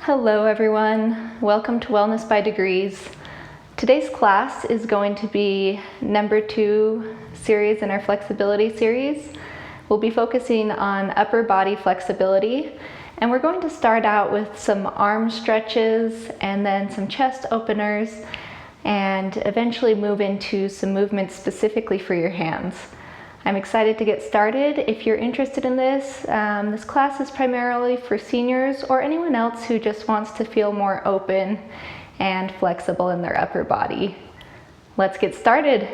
Hello everyone, welcome to Wellness by Degrees. Today's class is going to be number 2 series in our flexibility series. We'll be focusing on upper body flexibility, and we're going to start out with some arm stretches and then some chest openers, and eventually move into some movements specifically for your hands. I'm excited to get started. If you're interested in this, this class is primarily for seniors or anyone else who just wants to feel more open and flexible in their upper body. Let's get started.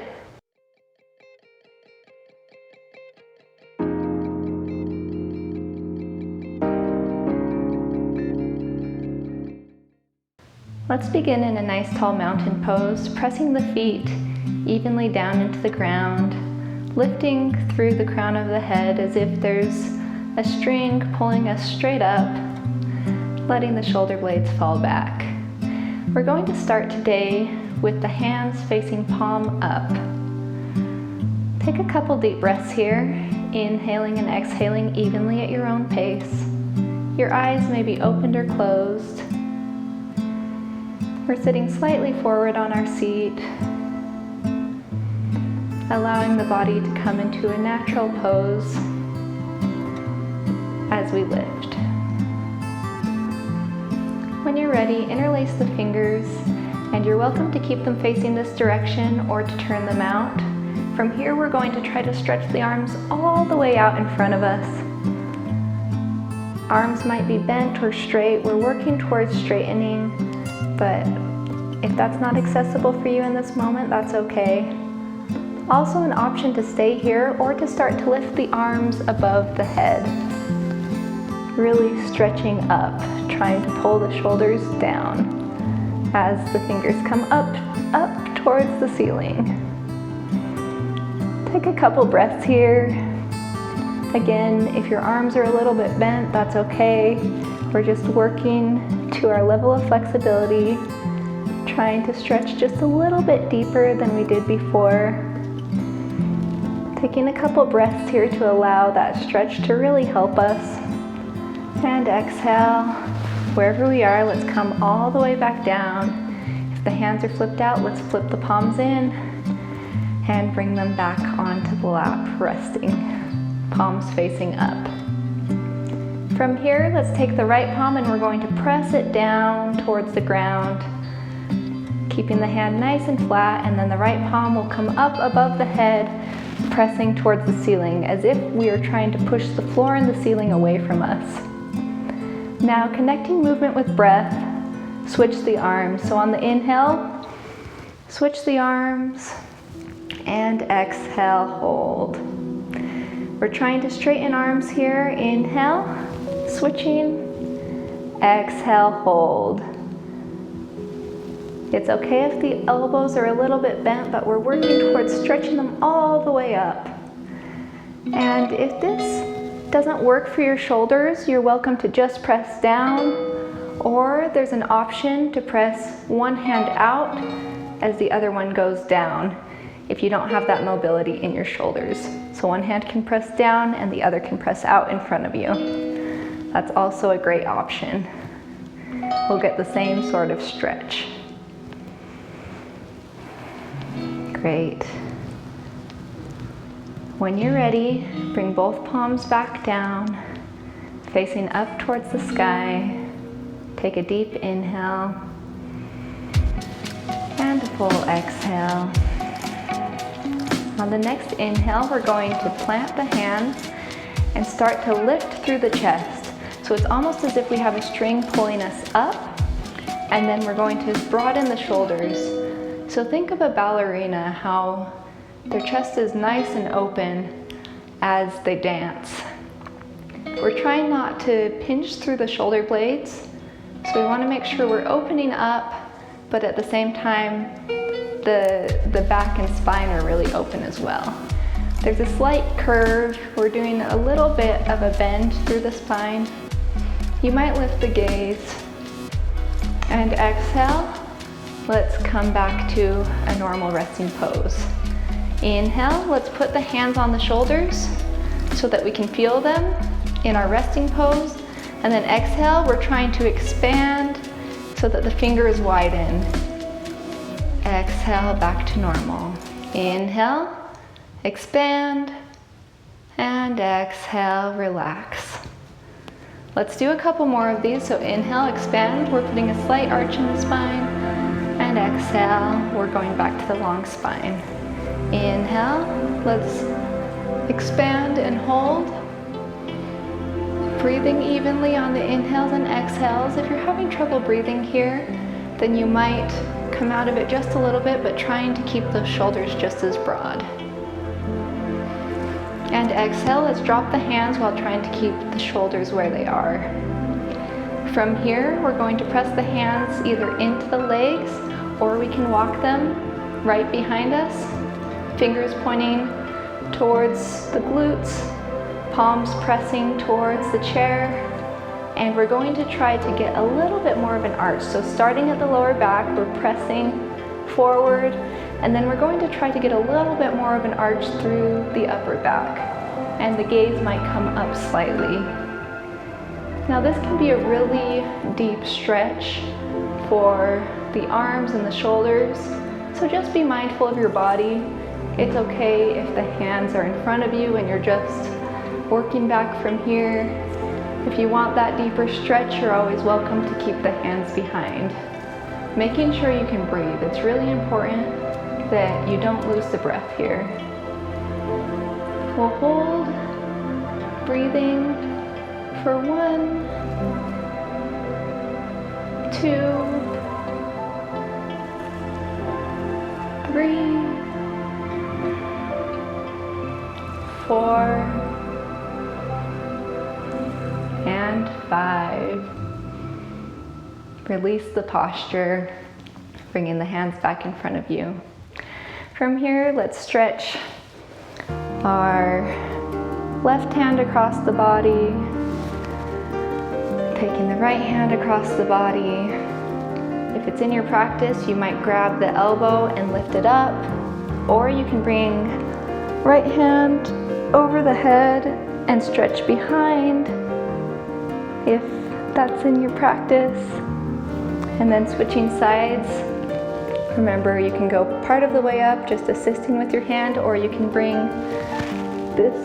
Let's begin in a nice tall mountain pose, pressing the feet evenly down into the ground, lifting through the crown of the head as if there's a string pulling us straight up, letting the shoulder blades fall back. We're going to start today with the hands facing palm up. Take a couple deep breaths here, inhaling and exhaling evenly at your own pace. Your eyes may be opened or closed. We're sitting slightly forward on our seat, allowing the body to come into a natural pose as we lift. When you're ready, interlace the fingers, and you're welcome to keep them facing this direction or to turn them out. From here, we're going to try to stretch the arms all the way out in front of us. Arms might be bent or straight. We're working towards straightening, but if that's not accessible for you in this moment, that's okay. Also an option to stay here or to start to lift the arms above the head. Really stretching up, trying to pull the shoulders down as the fingers come up towards the ceiling. Take a couple breaths here. Again, if your arms are a little bit bent, that's okay. We're just working to our level of flexibility, trying to stretch just a little bit deeper than we did before. Taking a couple breaths here to allow that stretch to really help us. And exhale. Wherever we are, let's come all the way back down. If the hands are flipped out, let's flip the palms in and bring them back onto the lap, resting, palms facing up. From here, let's take the right palm and we're going to press it down towards the ground, keeping the hand nice and flat, and then the right palm will come up above the head, pressing towards the ceiling, as if we are trying to push the floor and the ceiling away from us. Now, connecting movement with breath, switch the arms. So on the inhale, switch the arms, and exhale, hold. We're trying to straighten arms here. Inhale, switching, exhale, hold. It's okay if the elbows are a little bit bent, but we're working towards stretching them all the way up. And if this doesn't work for your shoulders, you're welcome to just press down, or there's an option to press one hand out as the other one goes down if you don't have that mobility in your shoulders. So one hand can press down and the other can press out in front of you. That's also a great option. We'll get the same sort of stretch. Great. When you're ready, bring both palms back down, facing up towards the sky. Take a deep inhale and a full exhale. On the next inhale, we're going to plant the hands and start to lift through the chest. So it's almost as if we have a string pulling us up, and then we're going to broaden the shoulders. So think of a ballerina, how their chest is nice and open as they dance. We're trying not to pinch through the shoulder blades, so we want to make sure we're opening up, but at the same time, the back and spine are really open as well. There's a slight curve. We're doing a little bit of a bend through the spine. You might lift the gaze and exhale. Let's come back to a normal resting pose. Inhale, let's put the hands on the shoulders so that we can feel them in our resting pose, And then exhale, we're trying to expand so that the fingers widen. Exhale, back to normal. Inhale, expand, and exhale, relax. Let's do a couple more of these. So inhale, expand, we're putting a slight arch in the spine, and exhale, we're going back to the long spine. Inhale, let's expand and hold. Breathing evenly on the inhales and exhales. If you're having trouble breathing here, then you might come out of it just a little bit, but trying to keep those shoulders just as broad. And exhale, let's drop the hands while trying to keep the shoulders where they are. From here, we're going to press the hands either into the legs, or we can walk them right behind us. Fingers pointing towards the glutes, palms pressing towards the chair, and we're going to try to get a little bit more of an arch. So starting at the lower back, we're pressing forward, and then we're going to try to get a little bit more of an arch through the upper back, and the gaze might come up slightly. Now this can be a really deep stretch for the arms and the shoulders, so just be mindful of your body. It's okay if the hands are in front of you and you're just working back from here. If you want that deeper stretch, you're always welcome to keep the hands behind. Making sure you can breathe. It's really important that you don't lose the breath here. We'll hold, breathing for 1, 2, 3, 4, and 5. Release the posture, bringing the hands back in front of you. From here, let's stretch our left hand across the body, taking the right hand across the body. If it's in your practice, you might grab the elbow and lift it up, or you can bring right hand over the head and stretch behind if that's in your practice. And then switching sides. Remember, you can go part of the way up, just assisting with your hand, or you can bring this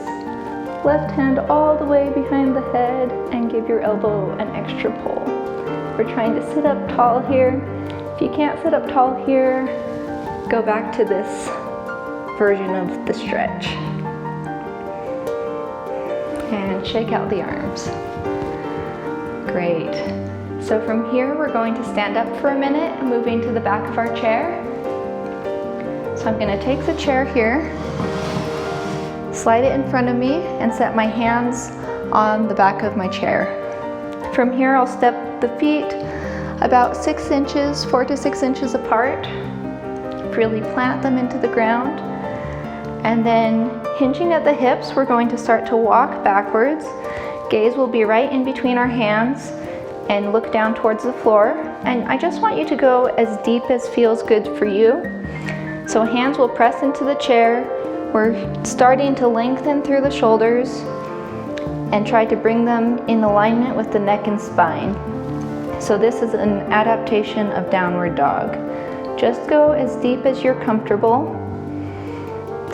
left hand all the way behind the head and give your elbow an extra pull. We're trying to sit up tall here. If you can't sit up tall here, go back to this version of the stretch. And shake out the arms. Great. So from here, we're going to stand up for a minute, moving to the back of our chair. So I'm going to take the chair here, slide it in front of me, and set my hands on the back of my chair. From here, I'll step the feet about 6 inches, 4 to 6 inches apart. Really plant them into the ground. And then hinging at the hips, we're going to start to walk backwards. Gaze will be right in between our hands and look down towards the floor. And I just want you to go as deep as feels good for you. So hands will press into the chair. We're starting to lengthen through the shoulders and try to bring them in alignment with the neck and spine. So this is an adaptation of downward dog. Just go as deep as you're comfortable.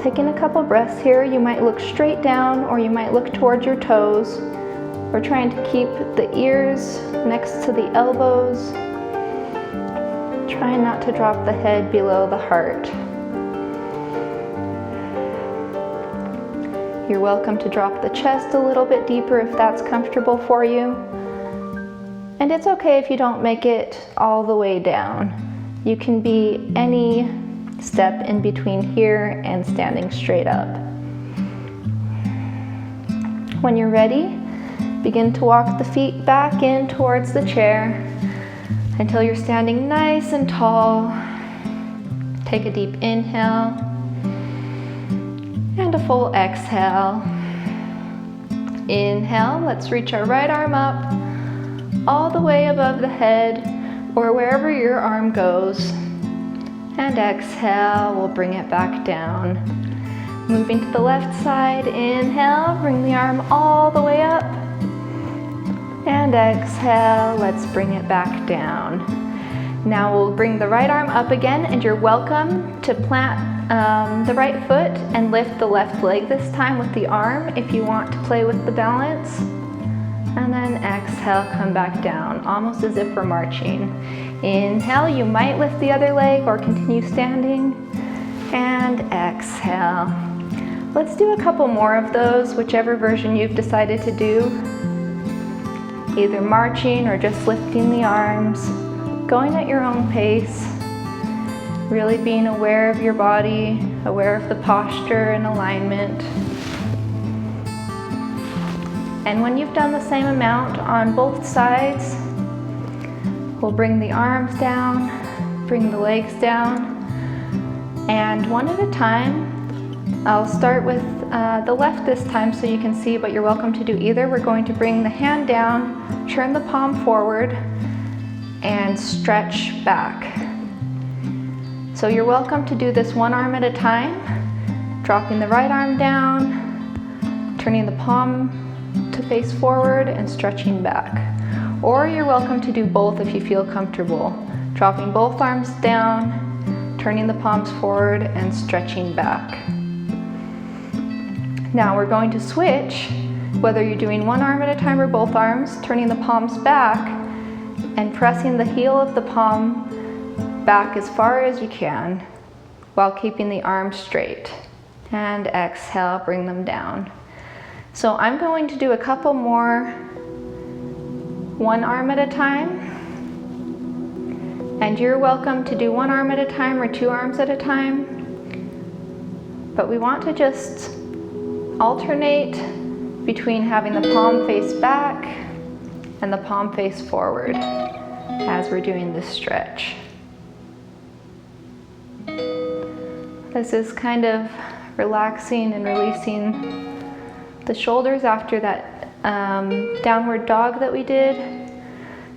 Taking a couple breaths here, you might look straight down or you might look towards your toes. We're trying to keep the ears next to the elbows. Trying not to drop the head below the heart. You're welcome to drop the chest a little bit deeper if that's comfortable for you. And it's okay if you don't make it all the way down. You can be any step in between here and standing straight up. When you're ready, begin to walk the feet back in towards the chair until you're standing nice and tall. Take a deep inhale and a full exhale. Inhale, let's reach our right arm up all the way above the head or wherever your arm goes. And exhale, we'll bring it back down. Moving to the left side, inhale, bring the arm all the way up. And exhale, let's bring it back down. Now we'll bring the right arm up again, and you're welcome to plant the right foot and lift the left leg this time with the arm if you want to play with the balance. And then exhale, come back down, almost as if we're marching. Inhale, you might lift the other leg or continue standing. And exhale. Let's do a couple more of those, whichever version you've decided to do. Either marching or just lifting the arms, going at your own pace, really being aware of your body, aware of the posture and alignment. And when you've done the same amount on both sides, we'll bring the arms down, bring the legs down, and one at a time. I'll start with the left this time so you can see, but you're welcome to do either. We're going to bring the hand down, turn the palm forward, and stretch back. So you're welcome to do this one arm at a time, dropping the right arm down, turning the palm to face forward and stretching back. Or you're welcome to do both if you feel comfortable, dropping both arms down, turning the palms forward and stretching back. Now we're going to switch, whether you're doing one arm at a time or both arms, turning the palms back and pressing the heel of the palm back as far as you can while keeping the arms straight. And exhale, bring them down. So I'm going to do a couple more one arm at a time, and you're welcome to do one arm at a time or two arms at a time, but we want to just alternate between having the palm face back and the palm face forward as we're doing this stretch. This is kind of relaxing and releasing the shoulders after that downward dog that we did.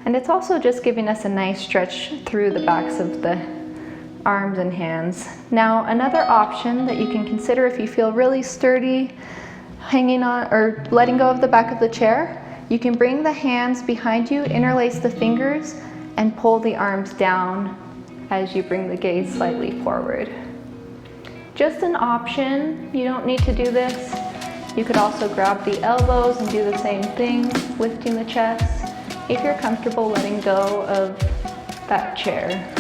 And it's also just giving us a nice stretch through the backs of the arms and hands. Now, another option that you can consider if you feel really sturdy, hanging on or letting go of the back of the chair, you can bring the hands behind you, interlace the fingers, and pull the arms down as you bring the gaze slightly forward. Just an option, you don't need to do this. You could also grab the elbows and do the same thing, lifting the chest, if you're comfortable letting go of that chair.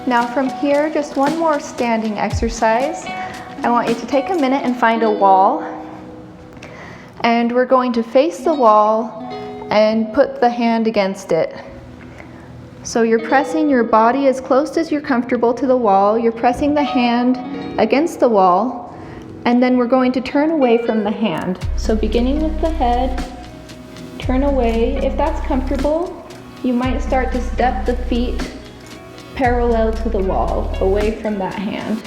Now from here, just one more standing exercise. I want you to take a minute and find a wall. And we're going to face the wall and put the hand against it. So you're pressing your body as close as you're comfortable to the wall. You're pressing the hand against the wall. And then we're going to turn away from the hand. So beginning with the head, turn away. If that's comfortable, you might start to step the feet parallel to the wall, away from that hand.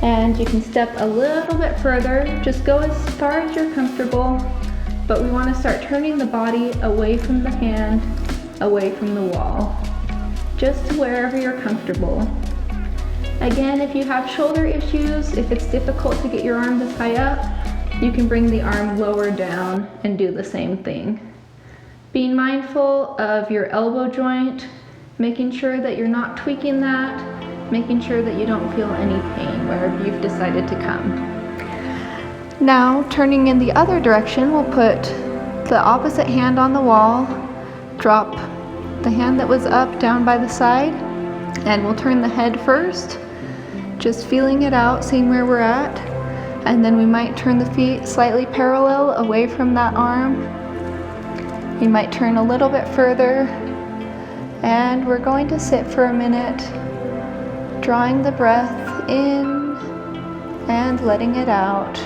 And you can step a little bit further, just go as far as you're comfortable, but we want to start turning the body away from the hand, away from the wall, just to wherever you're comfortable. Again, if you have shoulder issues, if it's difficult to get your arm this high up, you can bring the arm lower down and do the same thing. Being mindful of your elbow joint, making sure that you're not tweaking that, making sure that you don't feel any pain wherever you've decided to come. Now, turning in the other direction, we'll put the opposite hand on the wall, drop the hand that was up down by the side, and we'll turn the head first, just feeling it out, seeing where we're at, and then we might turn the feet slightly parallel away from that arm. You might turn a little bit further, and we're going to sit for a minute, drawing the breath in and letting it out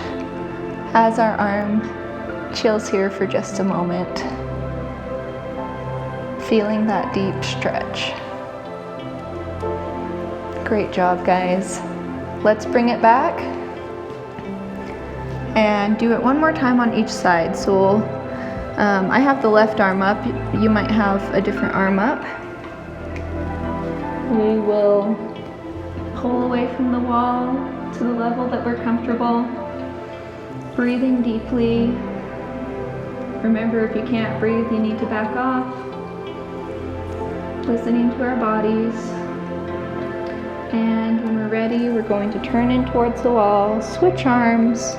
as our arm chills here for just a moment, feeling that deep stretch. Great job, guys. Let's bring it back and do it one more time on each side. So I have the left arm up. You might have a different arm up. We will pull away from the wall to the level that we're comfortable, breathing deeply, Remember, if you can't breathe, you need to back off. Listening to our bodies. And when we're ready, we're going to turn in towards the wall, switch arms,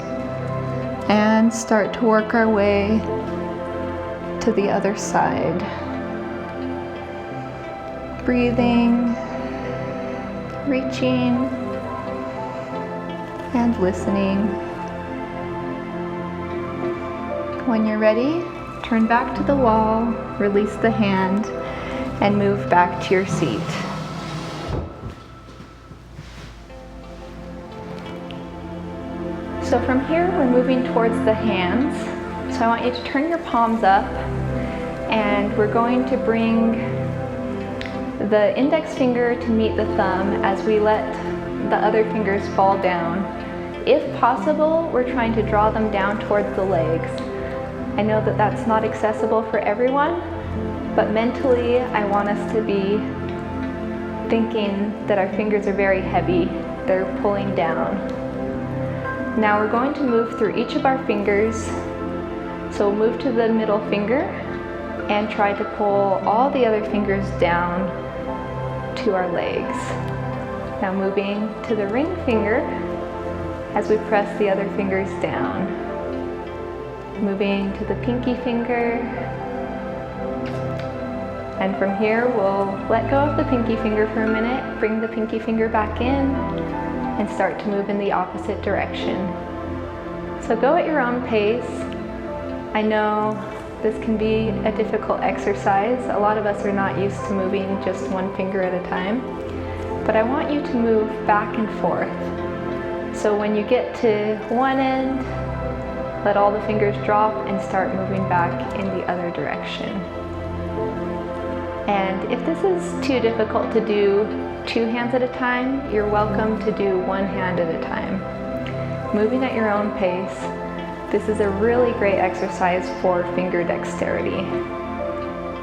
and start to work our way to the other side. Breathing, reaching, and listening. When you're ready, turn back to the wall, release the hand, and move back to your seat. So from here, we're moving towards the hands. So I want you to turn your palms up, and we're going to bring the index finger to meet the thumb as we let the other fingers fall down. If possible, we're trying to draw them down towards the legs. I know that that's not accessible for everyone, but mentally I want us to be thinking that our fingers are very heavy. They're pulling down. Now we're going to move through each of our fingers. So we'll move to the middle finger and try to pull all the other fingers down to our legs. Now moving to the ring finger as we press the other fingers down. Moving to the pinky finger. And from here, we'll let go of the pinky finger for a minute, bring the pinky finger back in, and start to move in the opposite direction. So go at your own pace. I know this can be a difficult exercise. A lot of us are not used to moving just one finger at a time, but I want you to move back and forth. So when you get to one end, let all the fingers drop and start moving back in the other direction. And if this is too difficult to do 2 hands at a time, you're welcome to do 1 hand at a time. Moving at your own pace. This is a really great exercise for finger dexterity,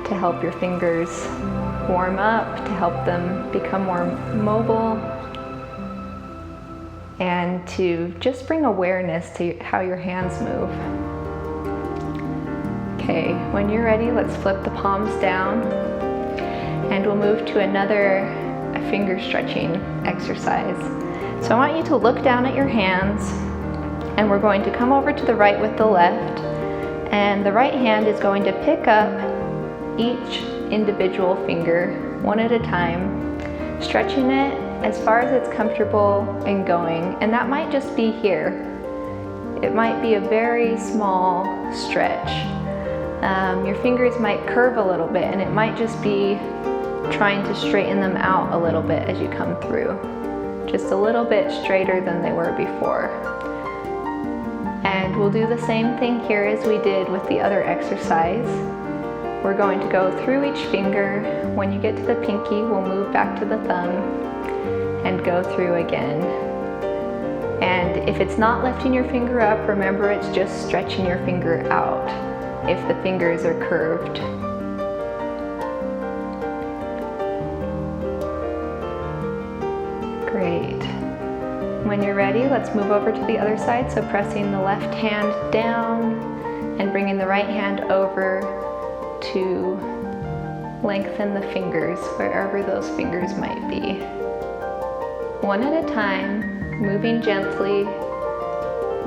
to help your fingers warm up, to help them become more mobile, and to just bring awareness to how your hands move. Okay, when you're ready, let's flip the palms down, and we'll move to another finger stretching exercise. So I want you to look down at your hands, and we're going to come over to the right with the left, and the right hand is going to pick up each individual finger one at a time, stretching it as far as it's comfortable and going. And that might just be here. It might be a very small stretch. Your fingers might curve a little bit, and it might just be trying to straighten them out a little bit as you come through. Just a little bit straighter than they were before. And we'll do the same thing here as we did with the other exercise. We're going to go through each finger. When you get to the pinky, we'll move back to the thumb and go through again. And if it's not lifting your finger up, remember it's just stretching your finger out if the fingers are curved. Great. When you're ready, let's move over to the other side. So pressing the left hand down and bringing the right hand over to lengthen the fingers wherever those fingers might be. One at a time, moving gently,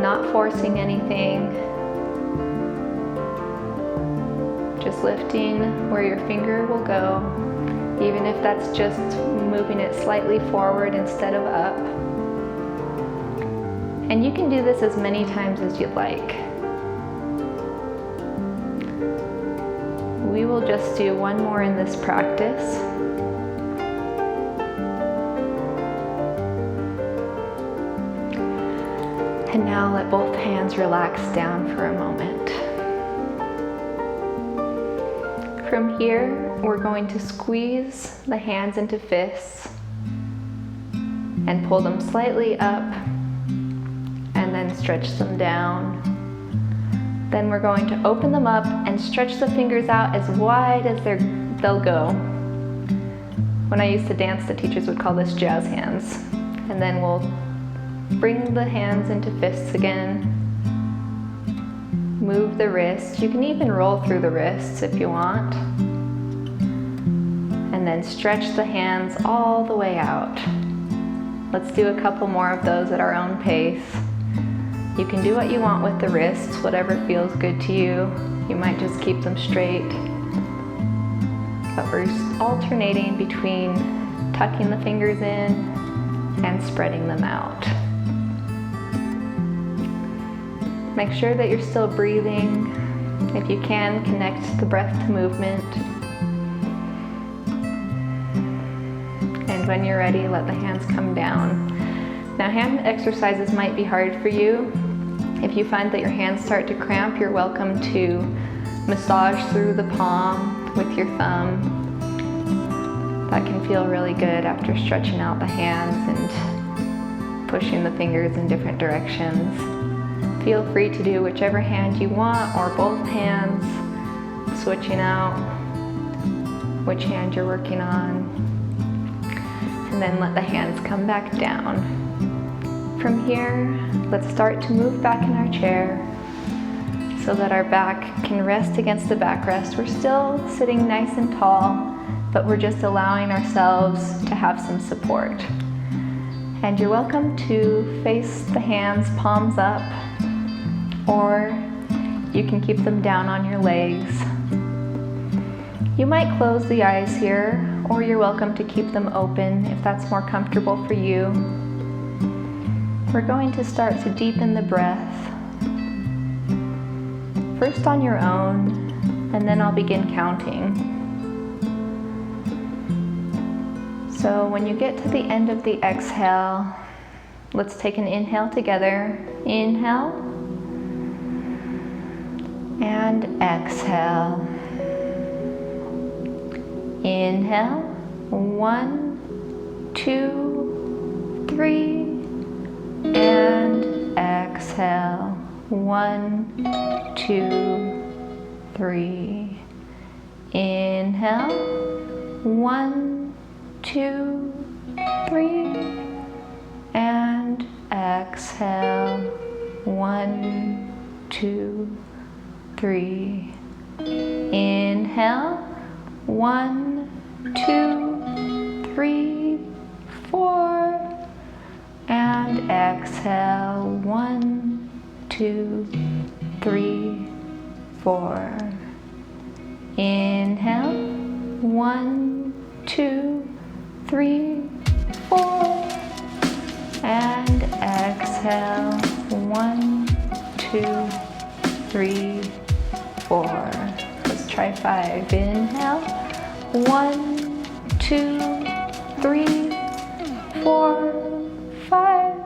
not forcing anything. Just lifting where your finger will go, even if that's just moving it slightly forward instead of up. And you can do this as many times as you'd like. We will just do one more in this practice. And now let both hands relax down for a moment. From here, we're going to squeeze the hands into fists and pull them slightly up, and then stretch them down. Then we're going to open them up and stretch the fingers out as wide as they'll go. When I used to dance, the teachers would call this jazz hands. And then we'll bring the hands into fists again, move the wrists. You can even roll through the wrists if you want. And then stretch the hands all the way out. Let's do a couple more of those at our own pace. You can do what you want with the wrists, whatever feels good to you. You might just keep them straight. But we're alternating between tucking the fingers in and spreading them out. Make sure that you're still breathing. If you can, connect the breath to movement. And when you're ready, let the hands come down. Now, hand exercises might be hard for you. If you find that your hands start to cramp, you're welcome to massage through the palm with your thumb. That can feel really good after stretching out the hands and pushing the fingers in different directions. Feel free to do whichever hand you want or both hands, switching out which hand you're working on. And then let the hands come back down. From here, let's start to move back in our chair so that our back can rest against the backrest. We're still sitting nice and tall, but we're just allowing ourselves to have some support. And you're welcome to face the hands palms up, or you can keep them down on your legs. You might close the eyes here, or you're welcome to keep them open if that's more comfortable for you. We're going to start to deepen the breath, first on your own, and then I'll begin counting. So when you get to the end of the exhale, let's take an inhale together. Inhale and exhale. Inhale, 1, 2, 3, and exhale, 1, 2, 3. Inhale, 1, 2, 3, and exhale, 1, 2, 3. Inhale, 1, 2, 3, 4, and exhale, 1, 2, 3, 4. Inhale, 1, 2, 3, 4, and exhale, 1, 2, 3, 4. Let's try 5. Inhale, 1, 2, 3, 4, 5,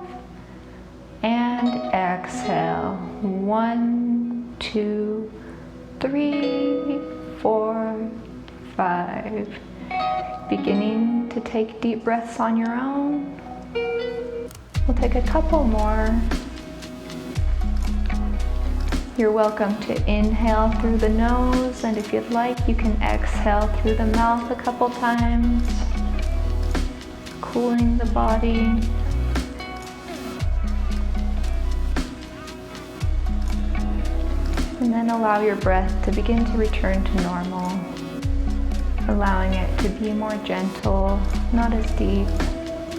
and exhale, 1, 2, 3, 4, 5. Beginning to take deep breaths on your own. We'll take a couple more. You're welcome to inhale through the nose, and if you'd like, you can exhale through the mouth a couple times, cooling the body. And then allow your breath to begin to return to normal, allowing it to be more gentle, not as deep,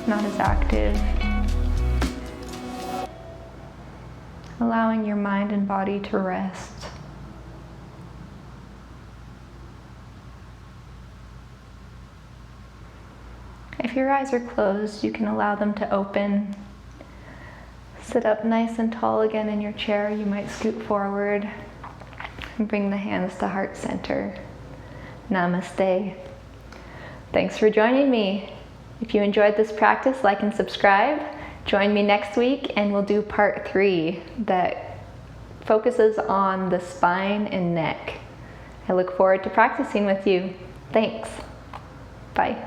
not as active. Allowing your mind and body to rest. If your eyes are closed, you can allow them to open. Sit up nice and tall again in your chair. You might scoot forward and bring the hands to heart center. Namaste. Thanks for joining me. If you enjoyed this practice, like and subscribe. Join me next week and we'll do part 3 that focuses on the spine and neck. I look forward to practicing with you. Thanks. Bye.